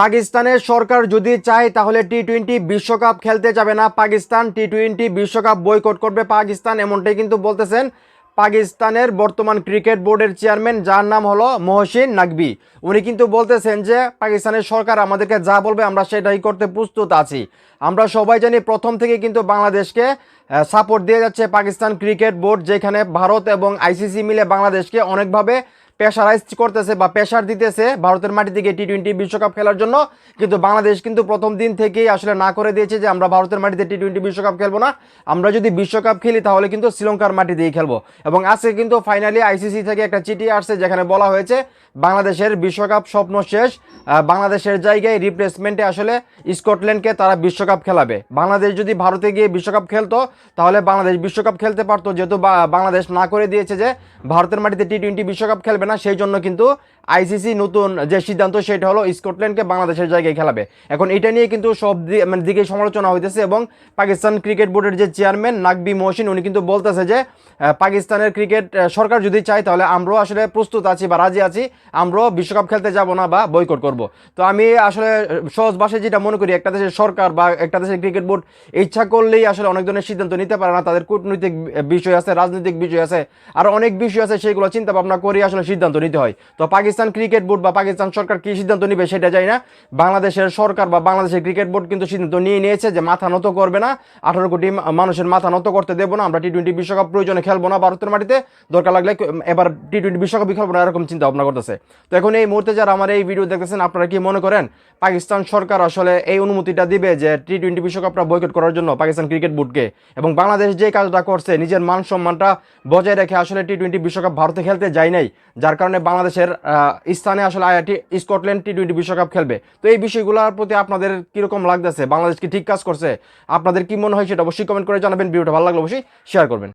পাকিস্তানের সরকার যদি চায় তাহলে টি-20 বিশ্বকাপ খেলতে যাবে না পাকিস্তান। টি-20 বিশ্বকাপ বয়কট করবে পাকিস্তান, এমনটাই কিন্তু বলতেছেন পাকিস্তানের বর্তমান ক্রিকেট বোর্ডের চেয়ারম্যান, যার নাম হলো মহসিন নাকভি। উনি কিন্তু বলতেছেন যে পাকিস্তানের সরকার আমাদেরকে যা বলবে আমরা সেটাই করতে প্রস্তুত আছি। আমরা সবাই জানি প্রথম থেকে কিন্তু বাংলাদেশকে সাপোর্ট দিয়ে যাচ্ছে পাকিস্তান ক্রিকেট বোর্ড, যেখানে ভারত এবং আইসিসি মিলে বাংলাদেশকে অনেকভাবে প্রেশারাইজ করতেছে বা প্রেশার দিতেছে ভারতের মাটি থেকে টি-20 বিশ্বকাপ খেলার জন্য। কিন্তু বাংলাদেশ কিন্তু প্রথম দিন থেকেই আসলে না করে দিয়েছে যে আমরা ভারতের মাটিতে টি-20 বিশ্বকাপ খেলবো না, আমরা যদি বিশ্বকাপ খেলি তাহলে কিন্তু শ্রীলঙ্কার মাটি দিয়েই খেলবো। এবং আজকে কিন্তু ফাইনালি আইসিসি থেকে একটা চিঠি আসছে যেখানে বলা হয়েছে বাংলাদেশের বিশ্বকাপ স্বপ্ন শেষ, বাংলাদেশের জায়গায় রিপ্লেসমেন্টে আসলে স্কটল্যান্ডকে তারা বিশ্বকাপ খেলাবে। বাংলাদেশ যদি ভারতে গিয়ে বিশ্বকাপ খেলতো তাহলে বাংলাদেশ বিশ্বকাপ খেলতে পারতো, যেহেতু বাংলাদেশ না করে দিয়েছে যে ভারতের মাটিতে টি-20 বিশ্বকাপ খেলবে না, সেই জন্য কিন্তু আইসিসি নতুন যে সিদ্ধান্ত সেটা হলো স্কটল্যান্ডকে বাংলাদেশের জায়গায় খেলাবে। এখন এটা নিয়ে কিন্তু সব দিকে সমালোচনা হইতেছে এবং পাকিস্তান ক্রিকেট বোর্ডের যে চেয়ারম্যান নাকভি মহসিন, উনি কিন্তু বলতেছে যে পাকিস্তানের ক্রিকেট সরকার যদি চায় তাহলে আমরাও আসলে প্রস্তুত আছি বা রাজি আছি, আমরাও বিশ্বকাপ খেলতে যাব না বা বয়কট করব। তো আমি আসলে সহজ ভাষায় যেটা মনে করি, একটা দেশের সরকার বা একটা দেশের ক্রিকেট বোর্ড ইচ্ছা করলেই আসলে অনেক ধরনের সিদ্ধান্ত নিতে পারে না। তাদের কূটনৈতিক বিষয় আছে, রাজনৈতিক বিষয় আছে, আর অনেক বিষয় আছে, সেগুলো চিন্তা ভাবনা করে আসলে সিদ্ধান্ত নিতে হয়। তো পাকিস্তান ক্রিকেট বোর্ড বা পাকিস্তান সরকার কি সিদ্ধান্ত নিবে সেটা জানি না। বাংলাদেশের সরকার বা বাংলাদেশের ক্রিকেট বোর্ড কিন্তু সিদ্ধান্ত নিয়ে নিয়েছে যে মাথা নত করবে না, 18 কোটি মানুষের মাথা নত করতে দেবো না, আমরা টি-20 বিশ্বকাপ প্রয়োজনে খেলবো না ভারতের মাটিতে, দরকার লাগলে এবার টি-20 বিশ্বকাপই খেলবো না, এরকম চিন্তা ভাবনা করতেছে। তো এখন এই মুহূর্তে যারা আমার এই ভিডিও দেখতেছেন, আপনারা কি মনে করেন পাকিস্তান সরকার আসলে এই অনুমতিটা দিবে যে টি-20 বিশ্বকাপটা বয়কট করার জন্য পাকিস্তান ক্রিকেট বোর্ডকে? এবং বাংলাদেশ যে কাজটা করছে, নিজের মান সম্মানটা বজায় রেখে আসলে টি-20 বিশ্বকাপ ভারতে খেলতে যায় নাই, যার কারণে বাংলাদেশের স্থানে আসলে স্কটল্যান্ড টি-20 বিশ্বকাপ খেলবে। তো এই বিষয়গুলোর প্রতি আপনাদের কিরকম লাগতেছে? বাংলাদেশ কি ঠিক কাজ করছে? আপনাদের কি মনে হয় সেটা অবশ্যই কমেন্ট করে জানাবেন। ভিডিওটা ভালো লাগলে অবশ্যই শেয়ার করবেন।